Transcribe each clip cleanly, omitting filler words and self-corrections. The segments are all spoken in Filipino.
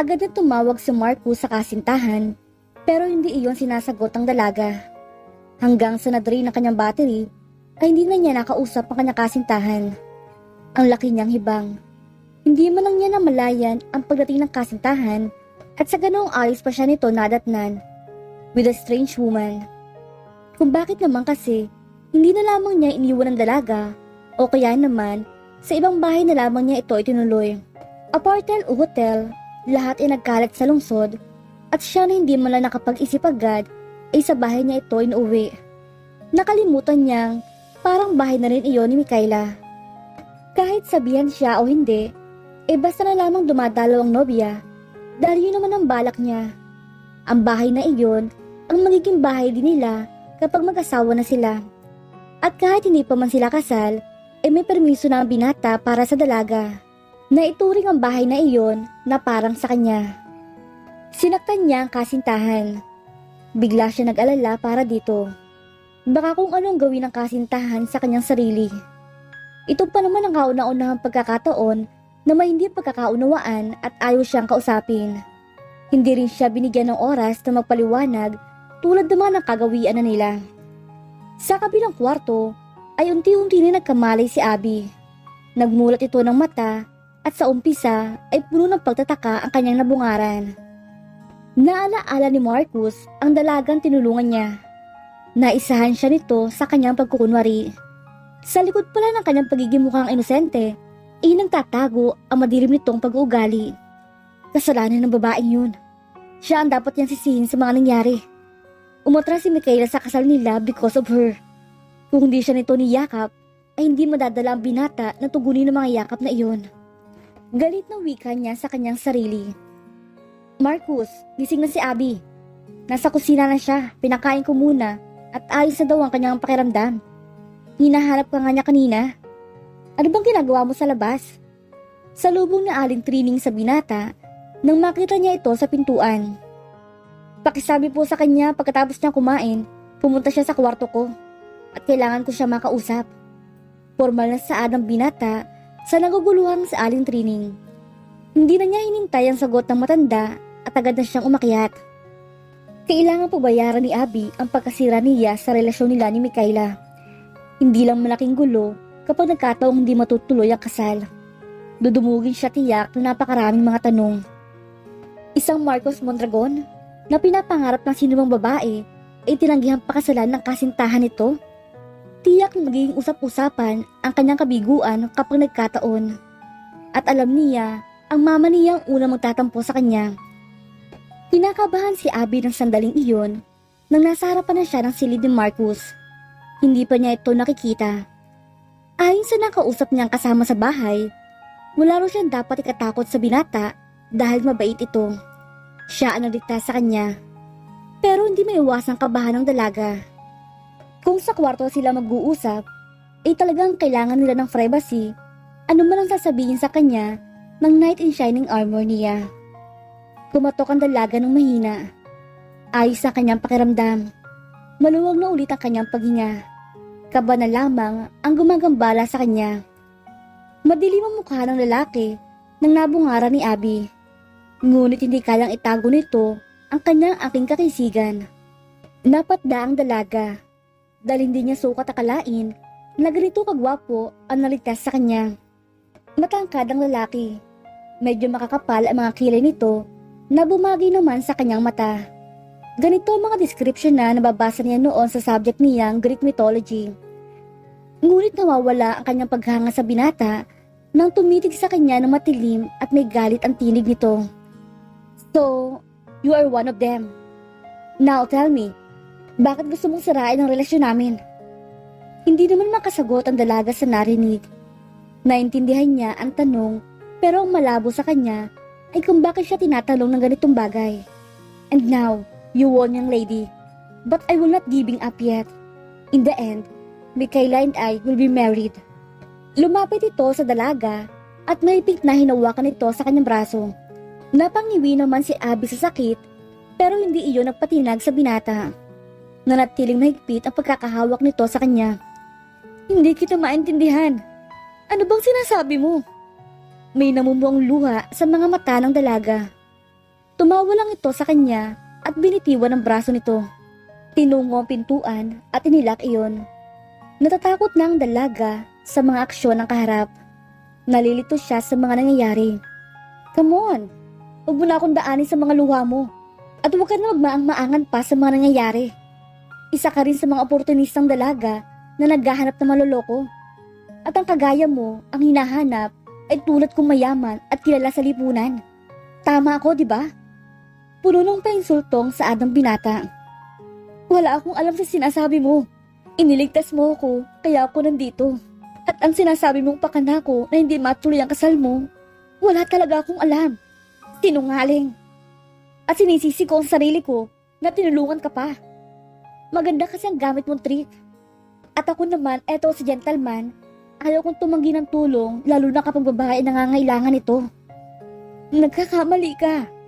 Agad na tumawag si Marcus sa kasintahan, pero hindi iyon sinasagot ng dalaga. Hanggang sa na-drain ang kanyang battery, ay hindi na niya nakausap ang kanyang kasintahan. Ang laki niyang hibang. Hindi man lang niya namalayan ang pagdating ng kasintahan at sa ganoong ayos pa siya nito nadatnan with a strange woman. Kung bakit naman kasi, hindi na lamang niya iniwan ng dalaga o kaya naman sa ibang bahay na lamang niya ito itinuloy. Apartel o hotel, lahat ay nagkalat sa lungsod at siya na hindi man lang nakapag-isip agad ay sa bahay niya ito inuwi. Nakalimutan niyang parang bahay na rin iyon ni Mikaela. Kahit sabihan siya o hindi, basta na lamang dumadalaw ang nobya dahil yun naman ang balak niya. Ang bahay na iyon ang magiging bahay din nila kapag mag-asawa na sila. At kahit hindi pa man sila kasal, may permiso na ang binata para sa dalaga. Naituring ang bahay na iyon na parang sa kanya. Sinaktan niya ang kasintahan. Bigla siya nag-alala para dito. Baka kung anong gawin ng kasintahan sa kanyang sarili. Ito pa naman ang kauna-unahang pagkakataon na may hindi pagkakaunawaan at ayaw siyang kausapin. Hindi rin siya binigyan ng oras na magpaliwanag tulad naman ng kagawian na nila. Sa kabilang kwarto ay unti-unti na nagkamalay si Abby. Nagmulat ito ng mata at sa umpisa ay puno ng pagtataka ang kanyang nabungaran. Naalaala ni Marcus ang dalagang tinulungan niya. Naisahan siya nito sa kanyang pagkukunwari. Sa likod pala ng kanyang pagiging mukhang inosente, nagtatago ang madilim nitong pag-uugali. Kasalanan ng babaeng yun. Siya ang dapat niyang sisihin sa mga nangyari. Umatras si Mikaela sa kasal nila because of her. Kung hindi siya nito niyakap, ay hindi madadala ang binata na tugunin ng mga yakap na iyon. Galit na wika niya sa kanyang sarili. Marcus, gising na si Abby. Nasa kusina na siya, pinakain ko muna at ayos na daw ang kanyang pakiramdam. Hinahanap ka nga niya kanina. Ano bang ginagawa mo sa labas? Salubong na Aling Trining sa binata nang makita niya ito sa pintuan. Pakisabi po sa kanya pagkatapos niya kumain, pumunta siya sa kwarto ko at kailangan ko siya makausap. Formal na saad ng binata sa naguguluhang sa Aling Trining. Hindi na niya hinintay ang sagot ng matanda at agad na siyang umakyat. Kailangan po bayaran ni Abby ang pagkasira niya sa relasyon nila ni Mikaela. Hindi lang malaking gulo kapag nagkataong hindi matutuloy ang kasal. Dudumugin siya tiyak na napakaraming mga tanong. Isang Marcos Mondragon na pinapangarap ng sinumang babae ay tinanggihang pakasalan ng kasintahan nito. Tiyak na magiging usap-usapan ang kanyang kabiguan kapag nagkataon. At alam niya, ang mama niya ang unang magtatampo sa kanya. Kinakabahan si Abby ng sandaling iyon nang nasa harapan na siya ng silid ni Marcus. Hindi pa niya ito nakikita. Ayon sa nakausap niyang kasama sa bahay, wala raw siyang dapat ikatakot sa binata dahil mabait ito. Siya ang nagdikta sa kanya. Pero hindi maiwasang kabahan ng dalaga. Kung sa kwarto sila mag-uusap, ay talagang kailangan nila ng privacy, ano man ang sasabihin sa kanya ng knight in shining armor niya. Kumatok ang dalaga ng mahina. Ayos ang kanyang pakiramdam. Maluwag na ulit ang kanyang paghinga. Kaba na lamang ang gumagambala sa kanya. Madilim ang mukha ng lalaki nang nabungara ni Abby. Ngunit hindi kayang itago nito ang kanyang aking kakisigan. Napatda ang dalaga dahil hindi niya sukat akalain na ganito kagwapo ang naligtas sa kanya. Matangkad ang lalaki. Medyo makakapal ang mga kilay nito na bumagi naman sa kanyang mata. Ganito ang mga description na nababasa niya noon sa subject niyang Greek mythology. Ngunit nawawala ang kanyang paghanga sa binata nang tumitig sa kanya ng matilim at may galit ang tinig nito. So, you are one of them. Now tell me, bakit gusto mong sirain ang relasyon namin? Hindi naman makasagot ang dalaga sa narinig. Naintindihan niya ang tanong pero ang malabo sa kanya ay kung bakit siya tinatanong ng ganitong bagay. And now, you won, young lady. But I will not giving up yet. In the end, Mikaela and I will be married. Lumapit ito sa dalaga at mahigpit na hinawakan ito sa kanyang braso. Napangiwi naman si Abby sa sakit pero hindi iyon nagpatinag sa binata. Nanatiling mahigpit ang pagkakahawak nito sa kanya. Hindi kita maintindihan. Ano bang sinasabi mo? May namumuong luha sa mga mata ng dalaga. Tumawa lang ito sa kanya at binitiwan ang braso nito. Tinungo ang pintuan at inilak iyon. Natatakot na ang dalaga sa mga aksyon ng kaharap. Nalilito siya sa mga nangyayari. Come on, huwag mo na akong daanin sa mga luha mo. At huwag ka na magmaang-maangan pa sa mga nangyayari. Isa ka rin sa mga oportunistang dalaga na naghahanap ng maloloko. At ang kagaya mo, ang hinahanap, ay tulad kong mayaman at kilala sa lipunan. Tama ako, di ba? Puno ng painsultong sa adang binata. Wala akong alam sa sinasabi mo. Iniligtas mo ako, kaya ako nandito. At ang sinasabi mong pakanako na hindi matuloy ang kasal mo, wala talaga akong alam. Sinungaling. At sinisisi ko ang sarili ko na tinulungan ka pa. Maganda kasi ang gamit mong trick. At ako naman, eto si gentleman, ayaw kong tumanggi ng tulong lalo na kapag babae nangangailangan ito. Nagkakamali ka.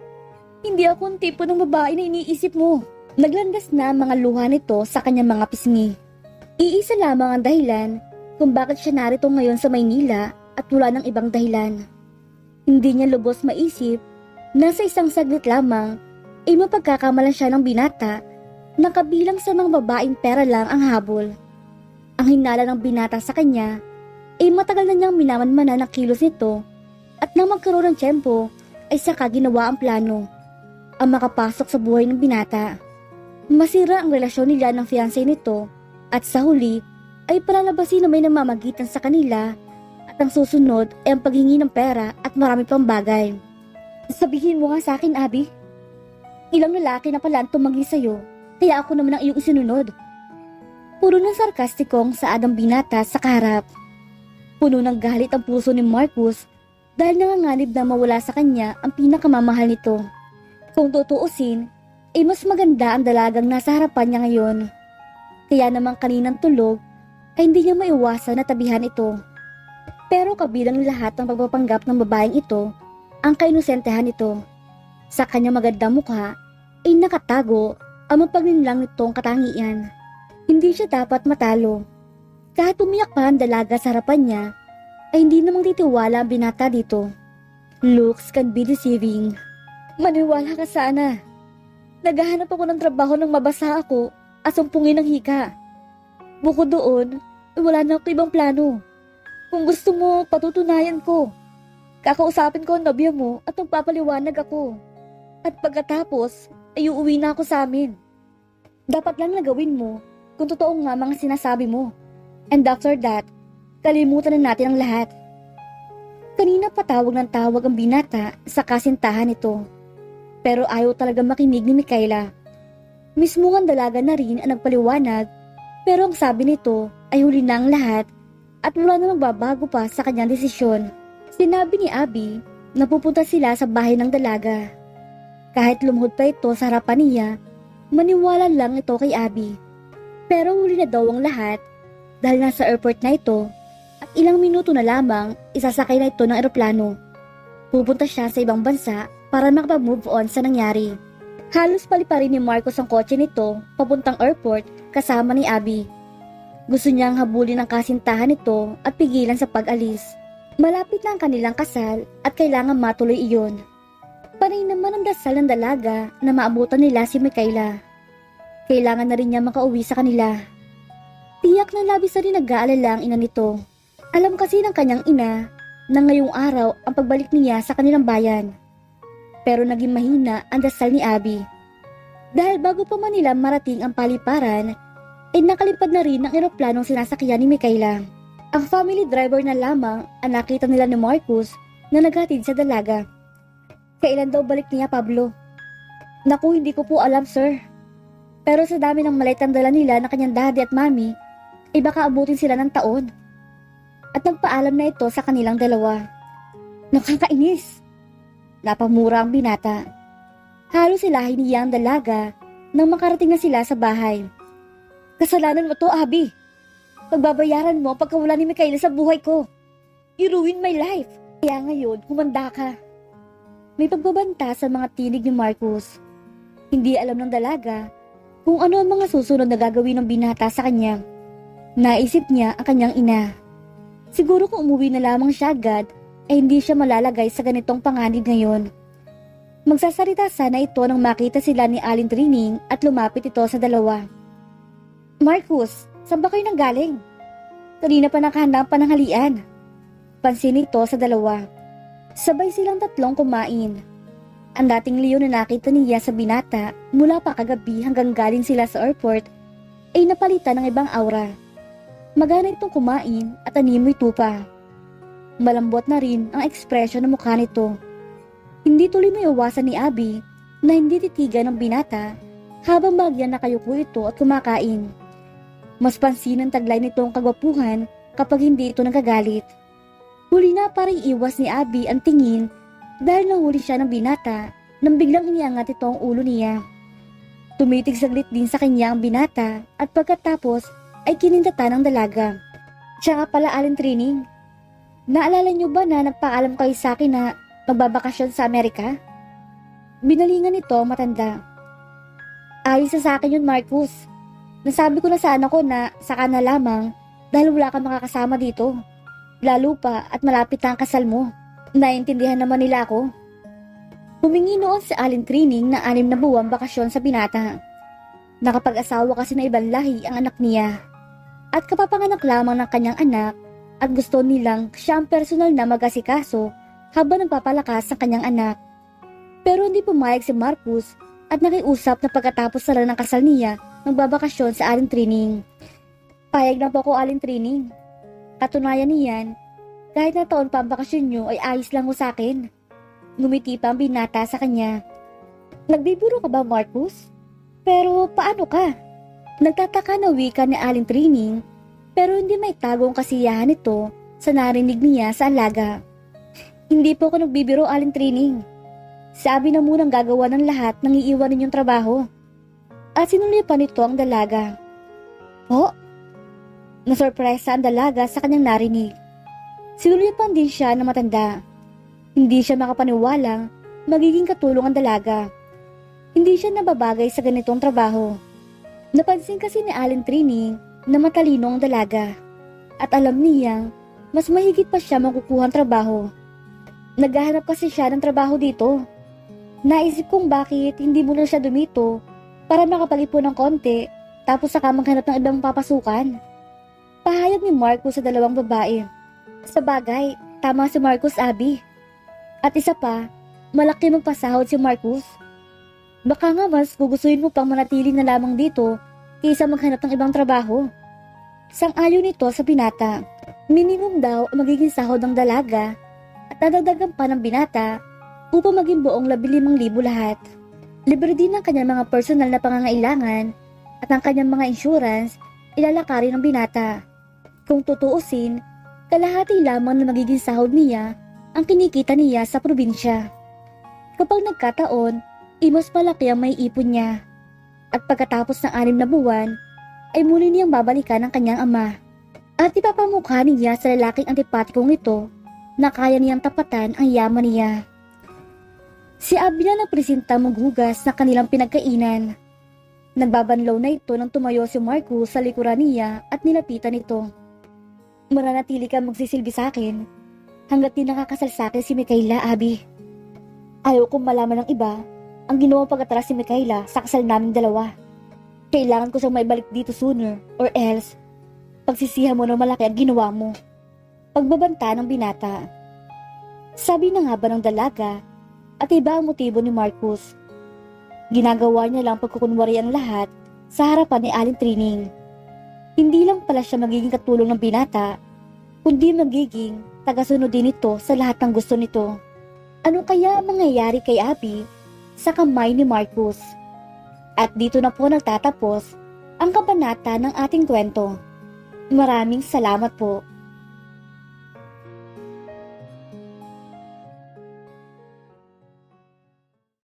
Hindi ako ang tipo ng babae na iniisip mo. Naglandas na ang mga luha nito sa kanyang mga pisngi. Iisa lamang ang dahilan kung bakit siya narito ngayon sa Maynila at wala ng ibang dahilan. Hindi niya lubos maisip na sa isang saglit lamang ay mapagkakamalan siya ng binata na kabilang sa mga babaeng pera lang ang habol. Ang hinala ng binata sa kanya ay matagal na niyang minamanmanan ang kilos nito at nang magkaroon ng tiyempo ay saka ginawa ang plano ang makapasok sa buhay ng binata. Masira ang relasyon nila ng fiancé nito at sa huli ay palalabasin na may namamagitan sa kanila at ang susunod ay ang paghingi ng pera at marami pang bagay. Sabihin mo nga sa akin, Abby. Ilang lalaki na pala ang tumanggi sa'yo, kaya ako naman ang iyong isinunod. Puro ng sarkastikong sa adang binata sa kaharap. Puno ng galit ang puso ni Marcus dahil nanganganib na mawala sa kanya ang pinakamamahal nito. Kung tutuusin, ay mas maganda ang dalagang nasa harapan niya ngayon. Kaya naman kaninang tulog ay hindi niya maiwasan na tabihan ito. Pero kabilang lahat ng pagpapanggap ng babaeng ito, ang kainusentehan nito. Sa kanyang magandang mukha ay nakatago ang mapaglinlang nitong katangian. Hindi siya dapat matalo. Kahit umiyak pa ang dalaga sa harapan niya, ay hindi namang titiwala ang binata dito. Looks can be deceiving. Maniwala ka sana. Naghahanap ako ng trabaho nang mabasa ako at sumpungin ng hika. Bukod doon, wala na ako ibang plano. Kung gusto mo, patutunayan ko. Kakausapin ko ang nobya mo at magpapaliwanag ako. At pagkatapos, ay uuwi na ako sa amin. Dapat lang nagawin mo kung totoo nga mga sinasabi mo. And after that, kalimutan na natin ang lahat. Kanina patawag ng tawag ang binata sa kasintahan nito. Pero ayaw talaga makinig ni Micaela. Mismo ang dalaga na rin ang nagpaliwanag, pero ang sabi nito ay huli na ang lahat at wala na magbabago pa sa kanyang desisyon. Sinabi ni Abby na pupunta sila sa bahay ng dalaga. Kahit lumuhod pa ito sa harapan niya, maniwala lang ito kay Abby. Pero huli na daw ang lahat dahil nasa airport na ito at ilang minuto na lamang isasakay na ito ng eroplano. Pupunta siya sa ibang bansa para makapag-move on sa nangyari. Halos paliparin ni Marcos ang kotse nito papuntang airport kasama ni Abby. Gusto niyang habulin ang kasintahan nito at pigilan sa pag-alis. Malapit na ang kanilang kasal at kailangan matuloy iyon. Panay naman ang dasal ng dalaga na maabutan nila si Micaela. Kailangan na rin niya makauwi sa kanila. Tiyak na labis na rin nag-aalala ang ina nito. Alam kasi ng kanyang ina na ngayong araw ang pagbalik niya sa kanilang bayan. Pero naging mahina ang dasal ni Abby. Dahil bago pa man nila marating ang paliparan, ay nakalipad na rin ang eroplanong sinasakyan ni Micaela. Ang family driver na lamang ang nakita nila ni Marcus na naghatid sa dalaga. Kailan daw balik niya, Pablo? Naku, hindi ko po alam, sir. Pero sa dami ng malitang dala nila na kanyang daddy at mami, ay baka abutin sila ng taon. At nagpaalam na ito sa kanilang dalawa. Nakakainis! Napamura ang binata. Halos sila hiniya ang dalaga nang makarating na sila sa bahay. Kasalanan mo to, Abby. Pagbabayaran mo ang pagkawala ni Micaela sa buhay ko. You ruined my life. Kaya ngayon, kumanda ka. May pagbabanta sa mga tinig ni Marcus. Hindi alam ng dalaga kung ano ang mga susunod na gagawin ng binata sa kanya. Naisip niya ang kanyang ina. Siguro kung umuwi na lamang siya agad, ay hindi siya malalagay sa ganitong panganib ngayon. Magsasalita sana ito nang makita sila ni Aling Trining at lumapit ito sa dalawa. Marcus, saan ba kayo nanggaling? Kanina pa nakahanda ang pananghalian. Pansin ito sa dalawa. Sabay silang tatlong kumain. Ang dating leon na nakita niya sa binata mula pa kagabi hanggang galing sila sa airport ay napalitan ng ibang aura. Magana itong kumain at animoy tupa. Malambot na rin ang ekspresyon ng mukha nito. Hindi tuloy maiwasan ni Abby na hindi titigan ng binata habang bagyan nakayuko ito at kumakain. Mas pansin ang taglay nitong kagwapuhan kapag hindi ito nagagalit. Huli na parang iwas ni Abby ang tingin dahil nahuli siya ng binata nang biglang iniangat ito ang ulo niya. Tumitig saglit din sa kanya ang binata at pagkatapos ay kinindatan ng dalaga. Siya nga pala, Aling Trining. Naalala niyo ba na nagpaalam kayo sa akin na magbabakasyon sa Amerika? Binalingan nito matanda. Ayos na sa akin yun, Marcus. Nasabi ko na sa anak ko na saka na lamang dahil wala kang makakasama dito. Lalo pa at malapit na ang kasal mo. Naintindihan naman nila ako. Humingi noon si Aling Trining na 6 na buwang bakasyon sa binata. Nakapag-asawa kasi na ibang lahi ang anak niya. At kapapanganak lamang ng kanyang anak at gusto nilang siya ang personal na mag-asikaso habang nagpapalakas ang kanyang anak. Pero hindi pumayag si Marcus at nakiusap na pagkatapos na lang ng kasal niya magbabakasyon sa Aling Trining. Payag na po ako, Aling Trining. Katunayan niyan, kahit na taon pa ang bakasyon nyo ay ayos lang mo sa akin. Ngumiti pa ang binata sa kanya. Nagbibiro ka ba, Marcus? Pero paano ka? Nagtataka na wika ni Aling Trining pero hindi may tagong kasiyahan nito sa narinig niya sa alaga. Hindi po ako nagbibiro, Aling Trining. Sabi na munang gagawa ng lahat ng iiwan ninyong trabaho. At sinulipan nito ang dalaga. Po? Nasurpresa ang dalaga sa kanyang narinig. Sinulipan din siya ng matanda. Hindi siya makapaniwalang magiging katulong ang dalaga. Hindi siya nababagay sa ganitong trabaho. Napansin kasi ni Aling Trining na matalino ang dalaga. At alam niyang mas mahigit pa siya makukuha ang trabaho. Naghahanap kasi siya ng trabaho dito. Naisip kong bakit hindi mo na siya dumito para makapalipon ng konti tapos saka maghanap ng ibang papasukan. Pahayag ni Marcus sa dalawang babae. Sa bagay, tama si Marcus, Abby. At isa pa, malaki magpasahod si Marcus. Baka nga mas gugustuhin mo pang manatili na lamang dito kaysa maghanap ng ibang trabaho. Sang-ayon nito sa binata. Minimum daw ang magiging sahod ng dalaga at dadagdagan pa ng binata upang maging buong 15,000 lahat. Libre din ang kanyang mga personal na pangangailangan at ang kanyang mga insurance ilalakari ng binata. Kung tutuusin, kalahati lamang na magiging sahod niya ang kinikita niya sa probinsya. Kapag nagkataon, mas malaki ang may ipon niya. At pagkatapos ng 6 na buwan, ay muli niyang babalikan ang kanyang ama. At ipapamukha niya sa lalaking antipatikong ito na kaya niyang tapatan ang yaman niya. Si Abby na nagpresenta maghugas na kanilang pinagkainan. Nagbabanlaw na ito nang tumayo si Marcus sa likuran niya at nilapitan ito. Mananatili ka magsisilbi sa akin hanggat di nakakasal sa akin si Micaela, Abby. Ayaw kong malaman ng iba ang ginawang pag-atras si Micaela sa kasal naming dalawa. Kailangan ko siyang maibalik dito sooner or else pagsisihan mo na malaki ang ginawa mo. Pagbabanta ng binata. Sabi na nga ba ng dalaga at iba ang motibo ni Marcus. Ginagawa niya lang pagkukunwari ang lahat sa harapan ni Aling Trining. Hindi lang pala siya magiging katulong ng binata, kundi magiging tagasunod din ito sa lahat ng gusto nito. Ano kaya ang mangyayari kay Abby sa kamay ni Marcus? At dito na po nagtatapos ang kabanata ng ating kwento. Maraming salamat po.